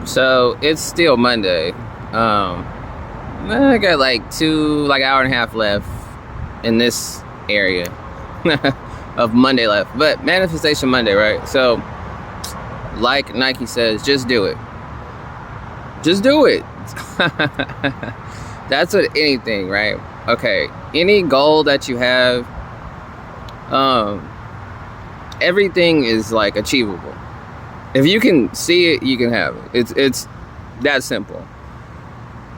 So it's still Monday. I got like hour and a half left in this area of Monday left. But Manifestation Monday, right? So, like Nike says, just do it. Just do it. That's what anything, right? Okay. Any goal that you have, everything is like achievable. If you can see it, you can have it. It's that simple.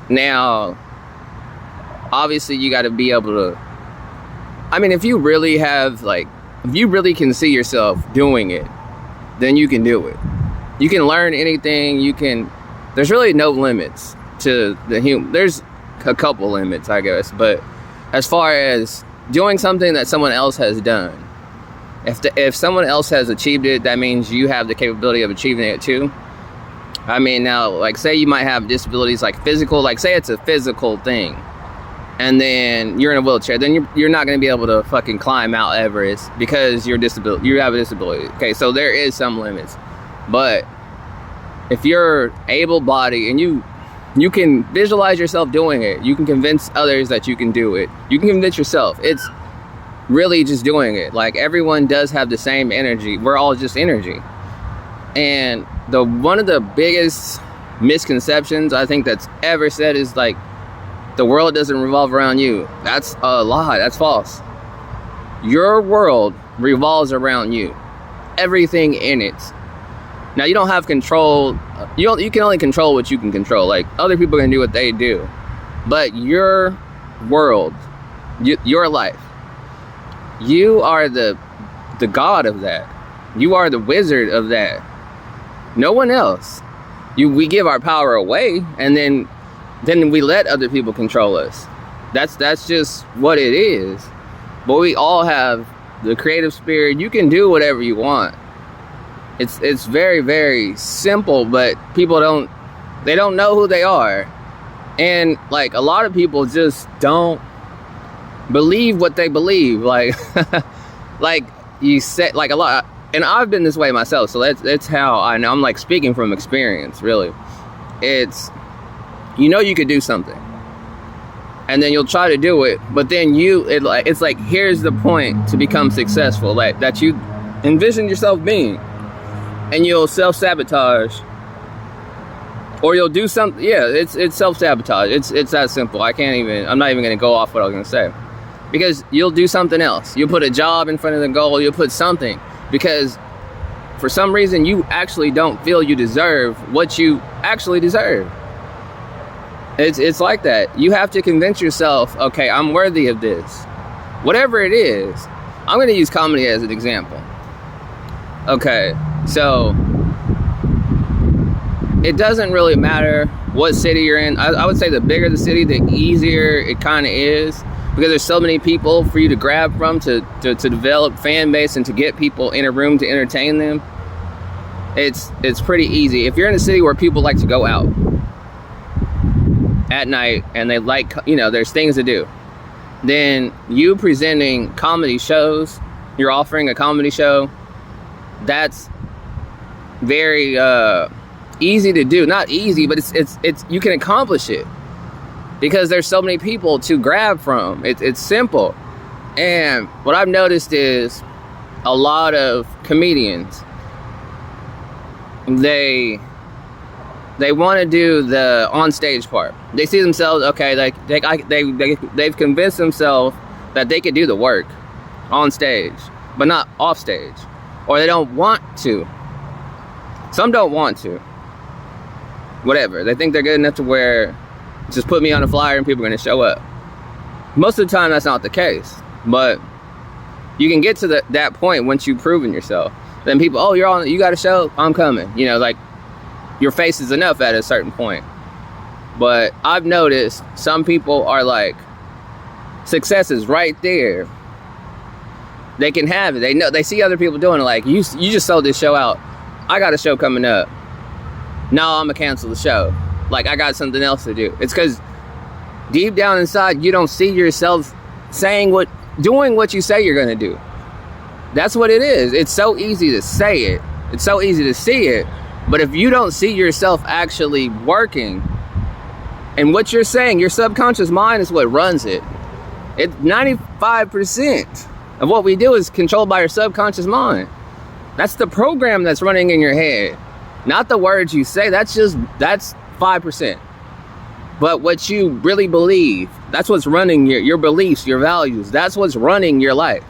Now, obviously, you got to be able to. I mean, if you really can see yourself doing it, then you can do it. You can learn anything. There's really no limits to the human. There's a couple limits, I guess, but as far as doing something that someone else has done, if someone else has achieved it, that means you have the capability of achieving it too. I mean, now, like, say you might have disabilities, like physical, like say it's a physical thing, and then you're in a wheelchair, then you're not going to be able to fucking climb Mount Everest because you have a disability. Okay, so there is some limits, but if you're able-bodied and you can visualize yourself doing it, you can convince others that you can do it. You can convince yourself. It's really just doing it. Like, everyone does have the same energy. We're all just energy. And one of the biggest misconceptions I think that's ever said is like, the world doesn't revolve around you. That's a lie. That's false. Your world revolves around you. Everything in it. Now, you don't have control. You can only control what you can control. Like, other people can do what they do. But your world, your life, you are the god of that. You are the wizard of that. No one else. We give our power away, and then we let other people control us. That's just what it is. But we all have the creative spirit. You can do whatever you want. It's very, very simple, but people don't know who they are. And like, a lot of people just don't believe what they believe. Like like you said, like, a lot. And I've been this way myself, so that's how I know. I'm like speaking from experience, really. It's, you could do something, and then you'll try to do it, but then it's like, here's the point to become successful, like that you envision yourself being, and you'll self-sabotage, or you'll do something. Yeah, it's self-sabotage. It's that simple. I'm not even gonna go off what I was gonna say, because you'll do something else. You'll put a job in front of the goal. You'll put something, because for some reason you actually don't feel you deserve what you actually deserve. It's like that. You have to convince yourself, okay, I'm worthy of this. Whatever it is. I'm going to use comedy as an example. Okay, so it doesn't really matter what city you're in. I would say the bigger the city, the easier it kind of is, because there's so many people for you to grab from to develop fan base and to get people in a room to entertain them. It's pretty easy. If you're in a city where people like to go out at night and they like, there's things to do, then you presenting comedy shows, you're offering a comedy show, that's very easy to do. Not easy, but it's you can accomplish it, because there's so many people to grab from. It's simple. And what I've noticed is a lot of comedians, they want to do the on-stage part. They see themselves, okay, they've convinced themselves that they could do the work on stage, but not off stage. Or they don't want to. Some don't want to. Whatever. They think they're good enough to where, just put me on a flyer and people are going to show up. Most of the time, that's not the case. But you can get to that point once you've proven yourself. Then people, oh, you got a show? I'm coming. Like, your face is enough at a certain point. But I've noticed some people are like, success is right there. They can have it. They know, they see other people doing it. Like, you just sold this show out. I got a show coming up. No, I'm gonna cancel the show. Like, I got something else to do. It's because deep down inside, you don't see yourself doing what you say you're gonna do. That's what it is. It's so easy to say it. It's so easy to see it. But if you don't see yourself actually working, and what you're saying, your subconscious mind is what runs it. It's 95% of what we do is controlled by your subconscious mind. That's the program that's running in your head. Not the words you say, that's 5%. But what you really believe, that's what's running your beliefs, your values. That's what's running your life.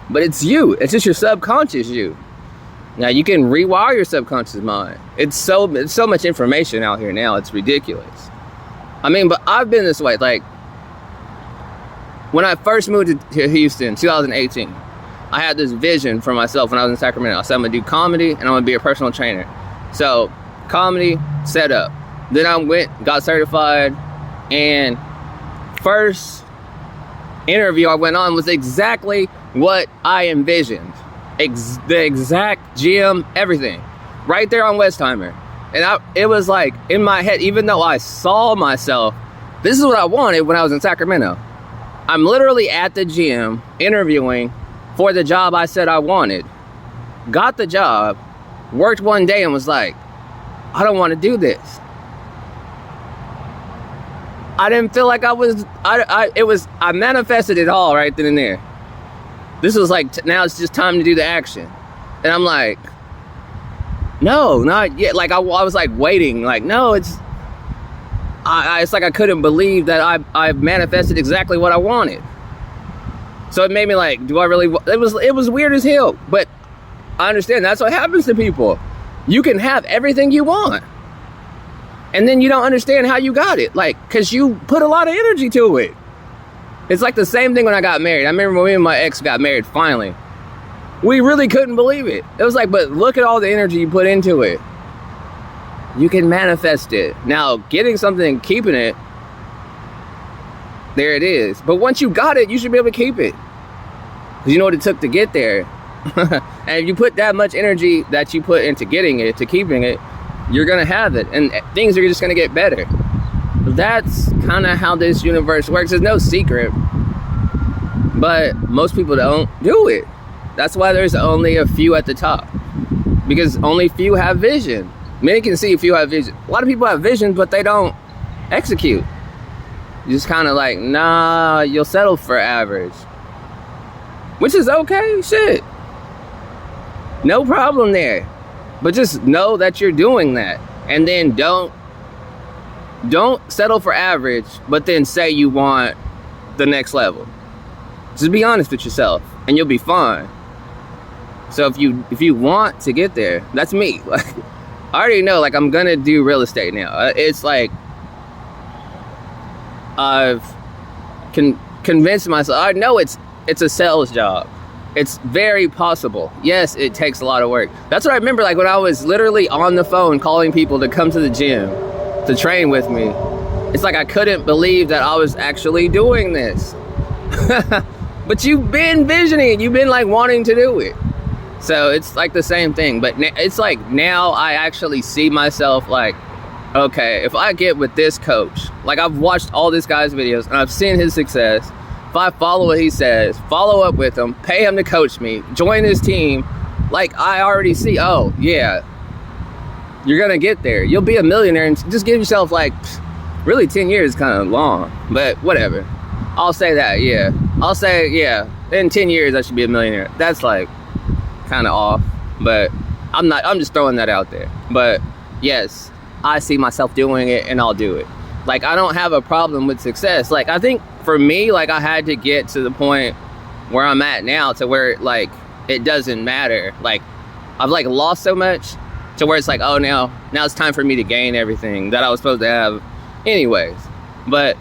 But it's you. It's just your subconscious you. Now you can rewire your subconscious mind. It's so much information out here now. It's ridiculous. I mean, but I've been this way. Like, when I first moved to Houston, 2018, I had this vision for myself when I was in Sacramento. I said I'm gonna do comedy and I'm gonna be a personal trainer. So, comedy, set up. Then I got certified, and first interview I went on was exactly what I envisioned. The exact gym, everything. Right there on Westheimer. And it was like in my head, even though I saw myself, this is what I wanted when I was in Sacramento. I'm literally at the gym interviewing for the job I said I wanted. Got the job, worked one day and was like, I don't want to do this. I didn't feel like I manifested it all right then and there. This was like, now it's just time to do the action. And I'm like, no, not yet. Like I was like waiting, like, no, it's like I couldn't believe that I manifested exactly what I wanted. So it made me like, do I really, it was weird as hell, but I understand that's what happens to people. You can have everything you want, and then you don't understand how you got it, like, cause you put a lot of energy to it. It's like the same thing when I got married. I remember when me and my ex got married finally. We really couldn't believe it. It was like, but look at all the energy you put into it. You can manifest it. Now, getting something and keeping it, there it is. But once you got it, you should be able to keep it. Because you know what it took to get there. And if you put that much energy that you put into getting it, to keeping it, you're going to have it. And things are just going to get better. That's kind of how this universe works. There's no secret. But most people don't do it. That's why there's only a few at the top. Because only few have vision. Many can see, few have vision. A lot of people have vision, but they don't execute. You just kind of like, nah, you'll settle for average. Which is okay, shit. No problem there. But just know that you're doing that. And then don't settle for average, but then say you want the next level. Just be honest with yourself, and you'll be fine. So if you want to get there, that's me. Like, I already know, like, I'm gonna do real estate now. It's like I've convinced myself. I know it's a sales job. It's very possible. Yes, it takes a lot of work. That's what I remember, like, when I was literally on the phone calling people to come to the gym to train with me. It's like I couldn't believe that I was actually doing this. But you've been visioning it. You've been like wanting to do it. So it's like the same thing. But it's like now I actually see myself like, okay, if I get with this coach, like I've watched all this guy's videos and I've seen his success. If I follow what he says, follow up with him, pay him to coach me, join his team, like I already see, oh yeah, you're gonna get there. You'll be a millionaire, and just give yourself like, really 10 years is kind of long, but whatever. I'll say that, yeah. I'll say, yeah, in 10 years I should be a millionaire. That's like kind of off, but I'm just throwing that out there. But yes, I see myself doing it and I'll do it. Like, I don't have a problem with success. Like, I think for me, like, I had to get to the point where I'm at now to where, like, it doesn't matter. Like, I've, like, lost so much to where it's like, oh, now it's time for me to gain everything that I was supposed to have anyways. But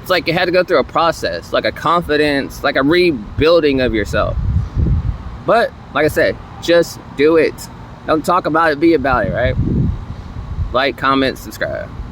it's like you had to go through a process, like a confidence, like a rebuilding of yourself. But, like I said, just do it. Don't talk about it, be about it, right? Like, comment, subscribe.